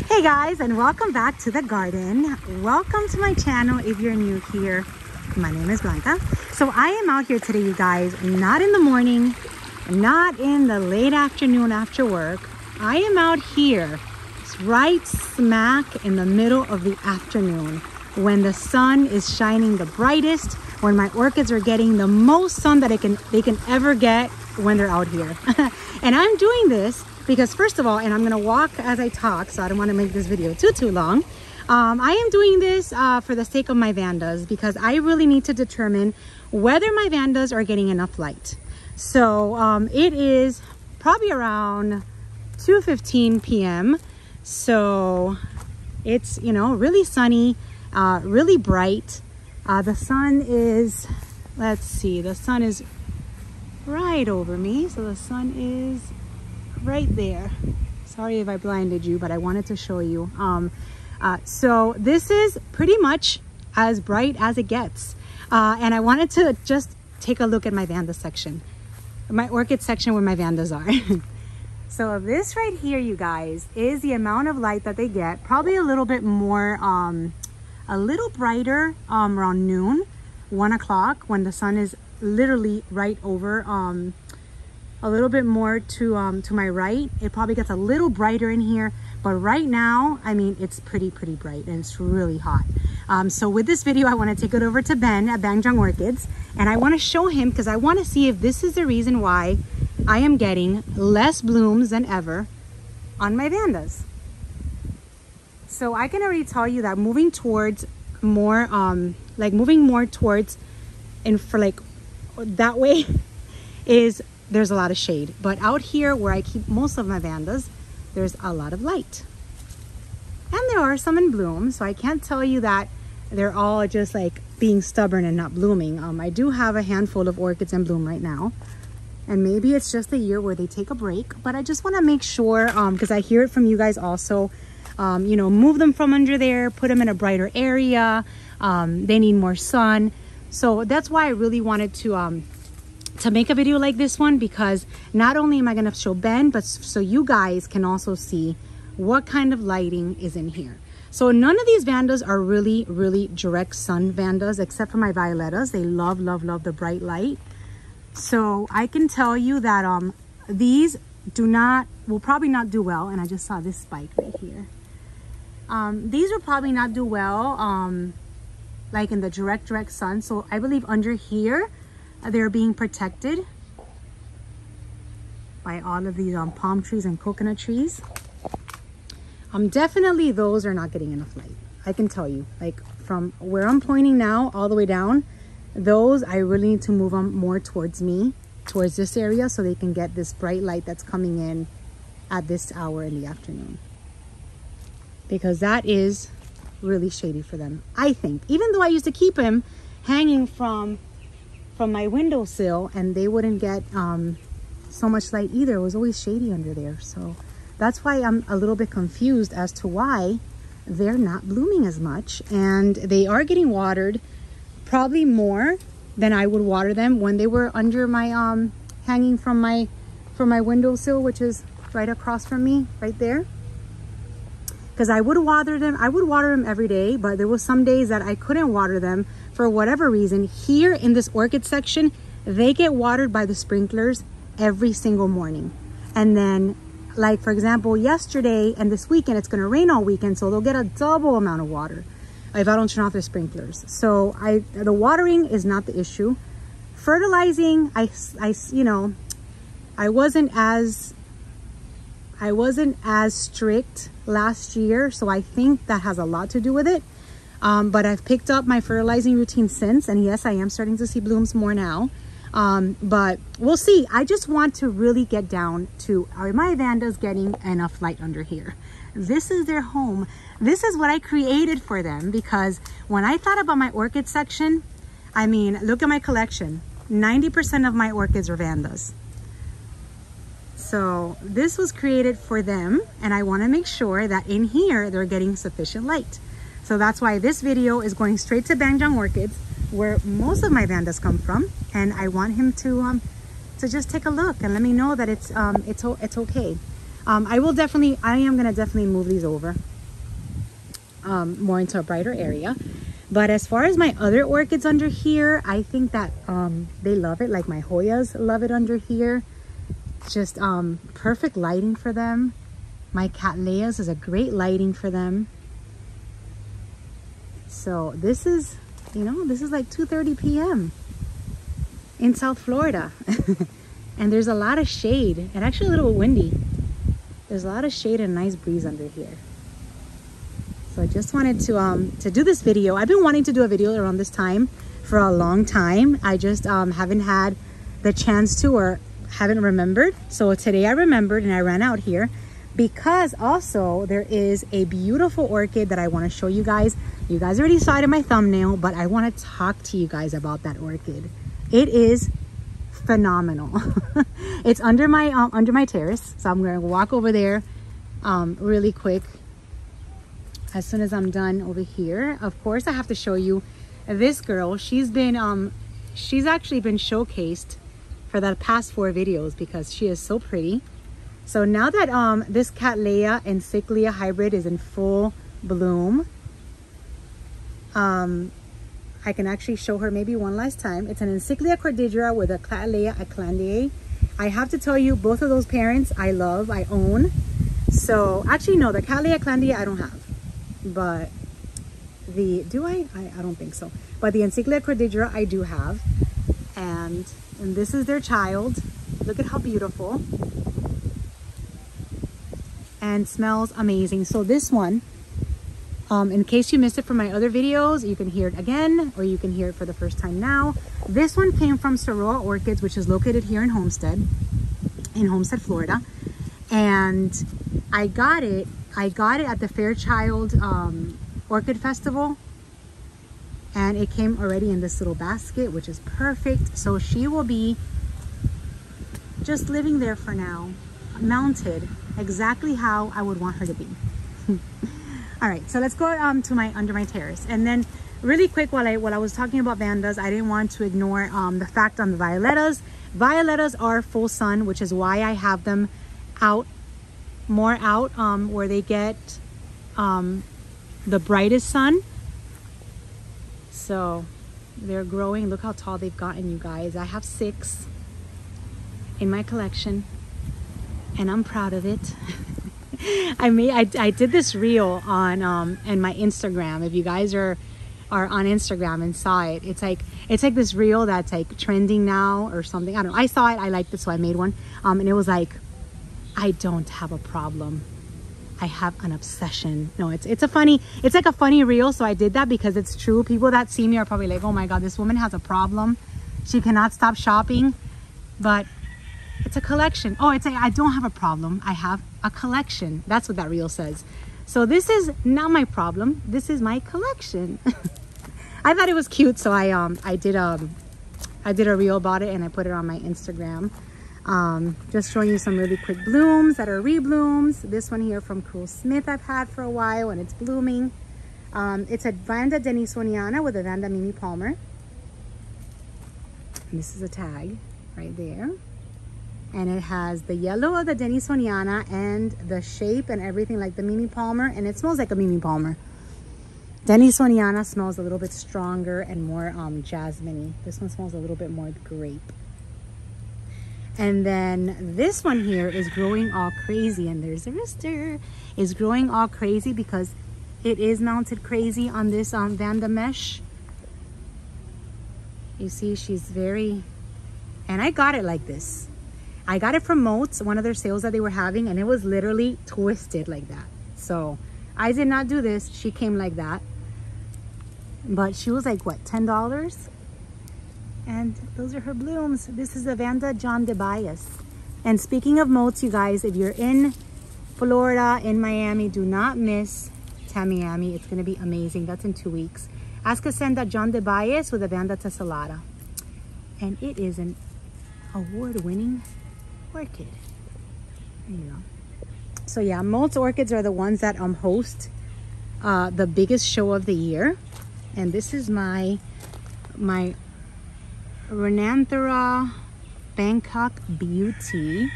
Hey guys, and welcome back to the garden. Welcome to my channel if you're new here. My name is Vanda. So I am out here today, you guys, not in the morning, not in the late afternoon after work. I am out here right smack in the middle of the afternoon when the sun is shining the brightest, when my orchids are getting the most sun that they can ever get when they're out here. And I'm doing this because, first of all, and I'm gonna walk as I talk, so I don't want to make this video too long. I am doing this for the sake of my Vandas, because I really need to determine whether my Vandas are getting enough light. So it is probably around 2:15 p.m. So it's, you know, really sunny, really bright. The sun is, let's see, the sun is right over me. So the sun is right there. Sorry if I blinded you, but I wanted to show you. So this is pretty much as bright as it gets. And I wanted to just take a look at my Vanda section, my orchid section where my Vandas are. So this right here, you guys, is the amount of light that they get. Probably a little bit more, a little brighter around noon, 1 o'clock, when the sun is literally right over, a little bit more to my right. It probably gets a little brighter in here, but right now, I mean, it's pretty bright and it's really hot. So with this video, I want to take it over to Ben at Bangkok Orchids, and I want to show him, because I want to see if this is the reason why I am getting less blooms than ever on my Vandas. So I can already tell you that moving towards more, moving more towards, and for like that way is, there's a lot of shade. But out here where I keep most of my Vandas, there's a lot of light. And there are some in bloom, so I can't tell you that they're all just like being stubborn and not blooming. I do have a handful of orchids in bloom right now. And maybe it's just a year where they take a break, but I just want to make sure, because I hear it from you guys also, you know, move them from under there, put them in a brighter area. They need more sun. So that's why I really wanted to make a video like this one, because not only am I going to show Ben, but so you guys can also see what kind of lighting is in here. So none of these Vandas are really direct sun Vandas, except for my Violettas. They love the bright light. So I can tell you that these will probably not do well. And I just saw this spike right here. These will probably not do well like in the direct sun. So I believe under here they're being protected by all of these palm trees and coconut trees. Definitely those are not getting enough light. I can tell you, like from where I'm pointing now all the way down, those I really need to move them more towards me, towards this area, so they can get this bright light that's coming in at this hour in the afternoon, because that is really shady for them, I think. Even though I used to keep him hanging from my windowsill and they wouldn't get so much light either. It was always shady under there. So that's why I'm a little bit confused as to why they're not blooming as much. And they are getting watered probably more than I would water them when they were under my hanging from my windowsill, which is right across from me right there. Because I would water them every day, but there was some days that I couldn't water them for whatever reason. Here in this orchid section, they get watered by the sprinklers every single morning. And then, like for example, yesterday and this weekend, it's gonna rain all weekend, so they'll get a double amount of water if I don't turn off the sprinklers. So the watering is not the issue. Fertilizing, you know, I wasn't as strict last year, so I think that has a lot to do with it. But I've picked up my fertilizing routine since, and yes, I am starting to see blooms more now. But we'll see. I just want to really get down to, are my Vandas getting enough light under here? This is their home. This is what I created for them, because when I thought about my orchid section, I mean, look at my collection. 90% of my orchids are Vandas. So this was created for them, and I want to make sure that in here they're getting sufficient light. So that's why this video is going straight to Bangkok Orchids, where most of my Vandas come from, and I want him to just take a look and let me know that it's okay. I am gonna definitely move these over more into a brighter area. But as far as my other orchids under here, I think that they love it. Like my Hoyas love it under here. Just perfect lighting for them. My Cattleyas is a great lighting for them. So this is, you know, this is like 2:30 p.m. in South Florida. And there's a lot of shade and actually a little windy. There's a lot of shade and nice breeze under here. So I just wanted to do this video. I've been wanting to do a video around this time for a long time. I just haven't had the chance to, or haven't remembered. So today I remembered and I ran out here, because also there is a beautiful orchid that I want to show you guys. You guys already saw it in my thumbnail, but I want to talk to you guys about that orchid. It is phenomenal. It's under my terrace, so I'm going to walk over there really quick as soon as I'm done over here. Of course, I have to show you this girl. She's actually been showcased for the past 4 videos because she is so pretty. So now that this Cattleya and Cyclia hybrid is in full bloom, I can actually show her maybe one last time. It's an Encyclia cordidera with a Cattleya eclandiae. I have to tell you, both of those parents I love, I own. So actually no, the Cattleya eclandiae I don't have, but the, do I don't think so. But the Encyclia cordidera I do have, and this is their child. Look at how beautiful, and smells amazing. So this one, in case you missed it from my other videos, you can hear it again, or you can hear it for the first time now. This one came from Soroa Orchids, which is located here in Homestead, Florida. And I got it at the Fairchild Orchid Festival. And it came already in this little basket, which is perfect. So she will be just living there for now, mounted exactly how I would want her to be. All right, so let's go to under my terrace. And then really quick, while I was talking about Vandas, I didn't want to ignore the fact on the Violettas. Violettas are full sun, which is why I have them more out where they get the brightest sun. So they're growing. Look how tall they've gotten, you guys. I have 6 in my collection, and I'm proud of it. I did this reel on in my Instagram. If you guys are on Instagram and saw it, it's like this reel that's like trending now or something. I don't know. I saw it, I liked it, so I made one. And it was like, I don't have a problem, I have an obsession. No, it's like a funny reel. So I did that because it's true. People that see me are probably like, oh my God, this woman has a problem. She cannot stop shopping. But it's a collection. Oh, it's like, I don't have a problem, I have a collection. That's what that reel says. So this is not my problem, this is my collection. I thought it was cute, so I did a reel about it, and I put it on my Instagram. Just showing you some really quick blooms that are reblooms. This one here from Cruel Smith I've had for a while, and it's blooming. It's a Vanda Denisoniana with a Vanda Mimi Palmer. And this is a tag right there. And it has the yellow of the Denisoniana and the shape and everything like the Mimi Palmer, and it smells like a Mimi Palmer. Denisoniana smells a little bit stronger and more jasmine-y. This one smells a little bit more grape. And then this one here is growing all crazy, and there's a rooster, is growing all crazy because it is mounted crazy on this Vanda mesh. You see, she's very, and I got it like this. I got it from Moats, one of their sales that they were having, and it was literally twisted like that. So I did not do this. She came like that. But she was like, what, $10? And those are her blooms. This is the Vanda John de Bias. And speaking of Moats, you guys, if you're in Florida, in Miami, do not miss Tamiami. It's going to be amazing. That's in 2 weeks. Ascasenda John de Bias with a Vanda Tessellata. And it is an award-winning orchid. There you go. So yeah, Moats orchids are the ones that host the biggest show of the year. And this is my Rananthera Bangkok Beauty.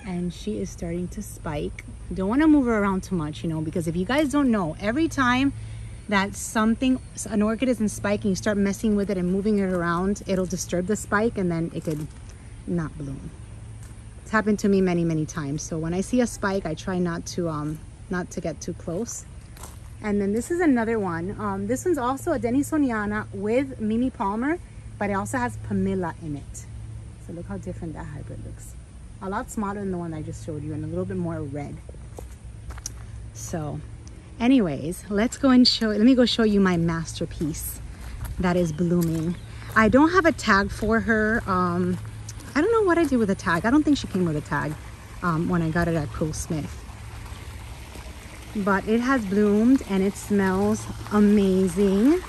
and she is starting to spike. Don't want to move her around too much, you know, because if you guys don't know, every time that an orchid isn't spiking, you start messing with it and moving it around, it'll disturb the spike and then it could not bloom. It's happened to me many, many times. So when I see a spike, I try not to get too close. And then this is another one. This one's also a Denisoniana with Mimi Palmer, but it also has Pamela in it. So look how different that hybrid looks. A lot smaller than the one I just showed you and a little bit more red. So anyways, let me go show you my masterpiece that is blooming. I don't have a tag for her. I don't know what I did with a tag. I don't think she came with a tag when I got it at Cool Smith. But it has bloomed and it smells amazing.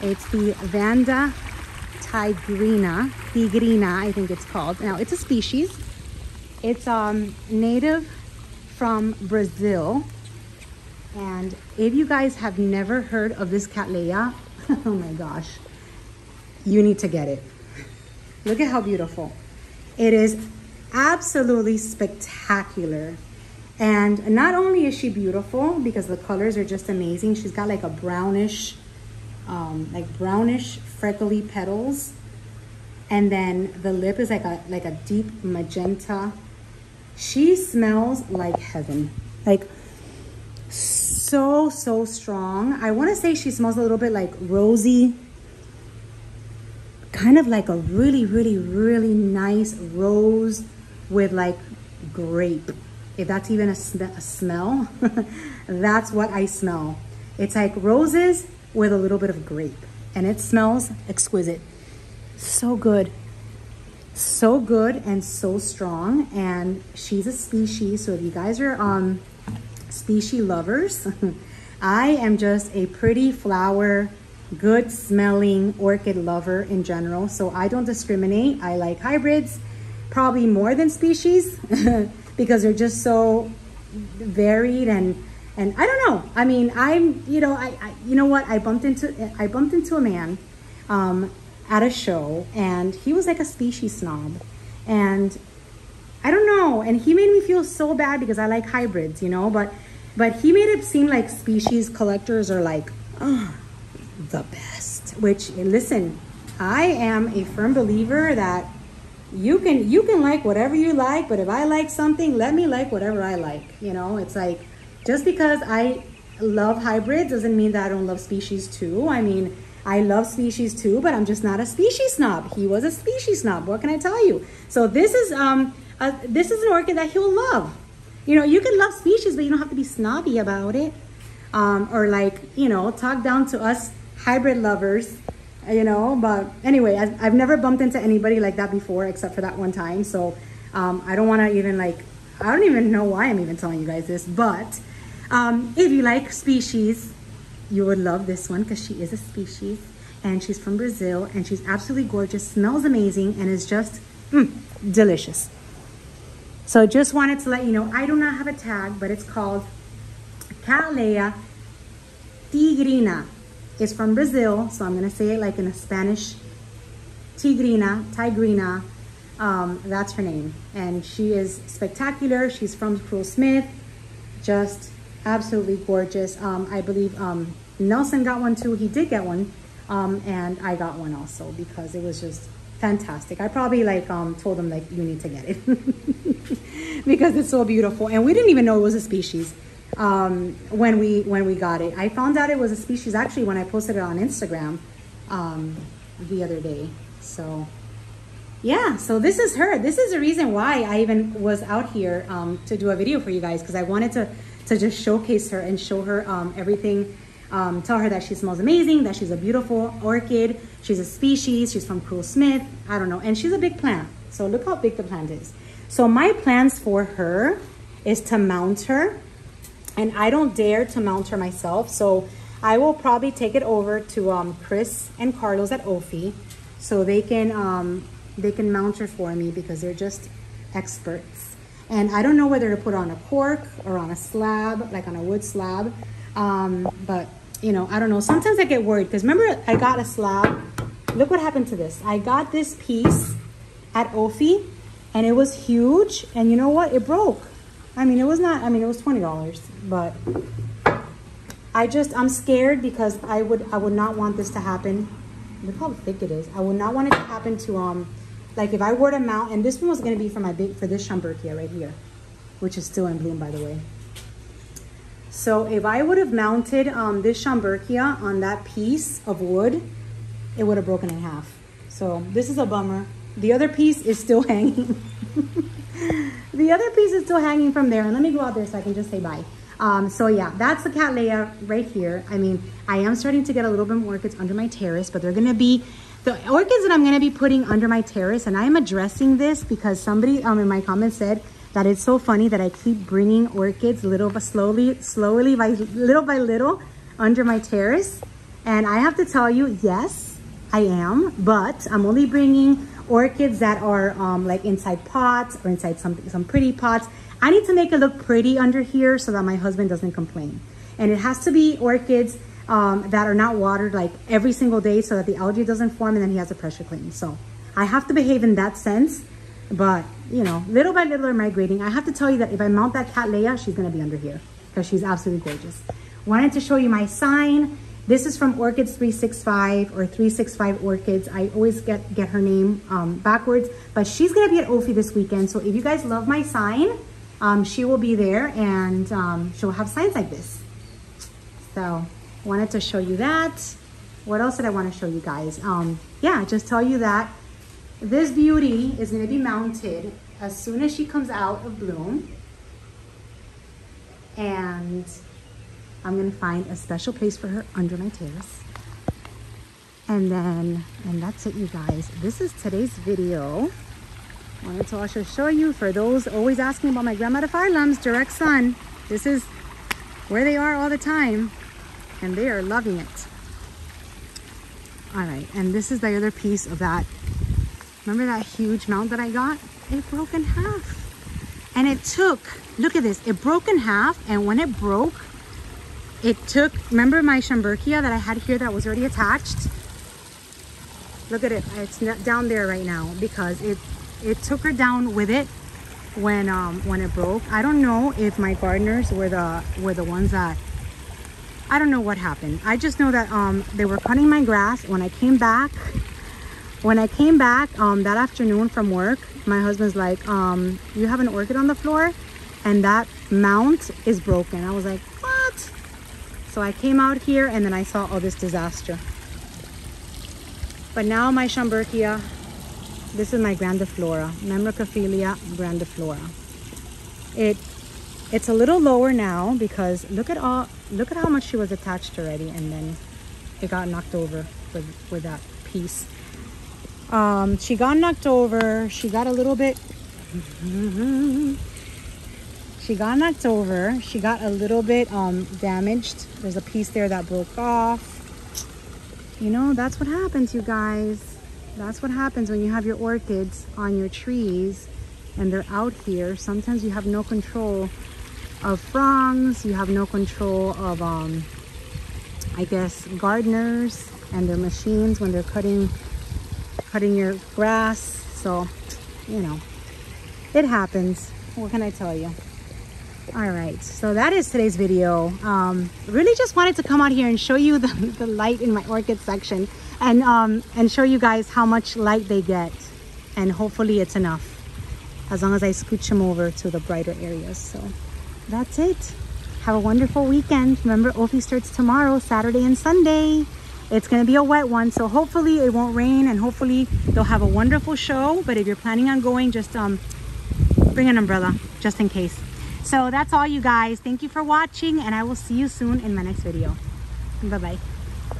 It's the Vanda Tigerina, I think it's called. Now it's a species. It's native from Brazil. And if you guys have never heard of this Cattleya, oh my gosh, you need to get it. Look at how beautiful. It is absolutely spectacular. And not only is she beautiful because the colors are just amazing, she's got like a brownish freckly petals. And then the lip is like a deep magenta. She smells like heaven. Like so strong. I want to say she smells a little bit like rosy, kind of like a really nice rose with like grape. If that's even a smell, that's what I smell. It's like roses with a little bit of grape, and it smells exquisite. So good and so strong. And she's a species, so if you guys are species lovers, I am just a pretty flower, good smelling orchid lover in general. So I don't discriminate. I like hybrids probably more than species because they're just so varied and I don't know. I mean, you know what? I bumped into a man at a show, and he was like a species snob, and I don't know. And he made me feel so bad because I like hybrids, you know, but he made it seem like species collectors are like, oh, the best. Which, listen, I am a firm believer that you can like whatever you like, but if I like something, let me like whatever I like. You know, it's like, just because I love hybrids doesn't mean that I don't love species too. I mean, I love species too, but I'm just not a species snob. He was a species snob. What can I tell you? So this is an orchid that he'll love. You know, you can love species, but you don't have to be snobby about it. Or like, you know, talk down to us hybrid lovers, you know. But anyway, I've never bumped into anybody like that before, except for that one time. So I don't want to even like, I don't even know why I'm even telling you guys this, but if you like species, you would love this one because she is a species and she's from Brazil and she's absolutely gorgeous, smells amazing, and is just delicious. So just wanted to let you know, I do not have a tag, but it's called Cattleya Tigerina. It's from Brazil, so I'm going to say it like in a Spanish. Tigerina. That's her name. And she is spectacular. She's from Cool Smith. Just absolutely gorgeous. I believe Nelson got one too. He did get one. And I got one also because it was just fantastic. I probably like told him like, you need to get it because it's so beautiful. And we didn't even know it was a species when we got it. I found out it was a species actually when I posted it on Instagram the other day. So yeah, so this is her. This is the reason why I even was out here to do a video for you guys, because I wanted to just showcase her and show her everything. Tell her that she smells amazing, that she's a beautiful orchid, she's a species, she's from Cool Smith, I don't know, and she's a big plant. So look how big the plant is. So my plans for her is to mount her, and I don't dare to mount her myself, so I will probably take it over to Chris and Carlos at Ophi, so they can mount her for me because they're just experts. And I don't know whether to put on a cork or on a slab, like on a wood slab, but you know, I don't know. Sometimes I get worried because remember I got a slab. Look what happened to this. I got this piece at Ophi and it was huge. And you know what? It broke. I mean, it was not, I mean, it was $20, but I'm scared because I would not want this to happen. Look how thick it is. I would not want it to happen to, like if I were to mount, and this one was going to be for this Schomburgkia right here, which is still in bloom, by the way. So if I would have mounted this Schomburgkia on that piece of wood, it would have broken in half. So this is a bummer. The other piece is still hanging. The other piece is still hanging from there. And let me go out there so I can just say bye. So yeah, that's the Cattleya right here. I mean, I am starting to get a little bit more orchids under my terrace, but they're going to be the orchids that I'm going to be putting under my terrace. And I am addressing this because somebody in my comments said that it's so funny that I keep bringing orchids little by little under my terrace. And I have to tell you, yes, I am, but I'm only bringing orchids that are like inside pots or inside some pretty pots. I need to make it look pretty under here so that my husband doesn't complain. And it has to be orchids that are not watered like every single day so that the algae doesn't form and then he has a pressure clean. So I have to behave in that sense, but you know, little by little are migrating. I have to tell you that if I mount that Cattleya, she's gonna be under here because she's absolutely gorgeous. Wanted to show you my sign. This is from Orchids 365 or 365 Orchids. I always get her name backwards, but she's gonna be at OFI this weekend. So if you guys love my sign, she will be there and she'll have signs like this. So wanted to show you that. What else did I want to show you guys? Yeah, just tell you that this beauty is going to be mounted as soon as she comes out of bloom. And I'm going to find a special place for her under my terrace. And that's it, you guys. This is today's video. Wanted to also show you, for those always asking about my Grandiflora direct sun, this is where they are all the time and they are loving it. All right, and this is the other piece of that. Remember that huge mount that I got? It broke in half. And it took, look at this, it broke in half, and when it broke, it took, remember my Schomburgkia that I had here that was already attached? Look at it, it's down there right now because it took her down with it when it broke. I don't know if my gardeners were the ones that, I don't know what happened. I just know that they were cutting my grass. When I came back that afternoon from work, my husband's like, you have an orchid on the floor and that mount is broken. I was like, what? So I came out here and then I saw all this disaster. But now my Schomburgkia, this is my Grandiflora, Membrophilia Grandiflora. It's a little lower now because look at how much she was attached already, and then it got knocked over with that piece. She got knocked over. She got a little bit. She got knocked over. She got a little bit damaged. There's a piece there that broke off. You know, that's what happens, you guys. That's what happens when you have your orchids on your trees and they're out here. Sometimes you have no control of fronds. You have no control of, I guess, gardeners and their machines when they're cutting your grass. So, you know, it happens. What can I tell you? All right, so that is today's video. Really just wanted to come out here and show you the light in my orchid section and show you guys how much light they get, and hopefully it's enough as long as I scooch them over to the brighter areas. So that's it. Have a wonderful weekend. Remember, OFI starts tomorrow, Saturday and Sunday. It's going to be a wet one, so hopefully it won't rain and hopefully they'll have a wonderful show. But if you're planning on going, just bring an umbrella just in case. So that's all, you guys. Thank you for watching, and I will see you soon in my next video. Bye-bye.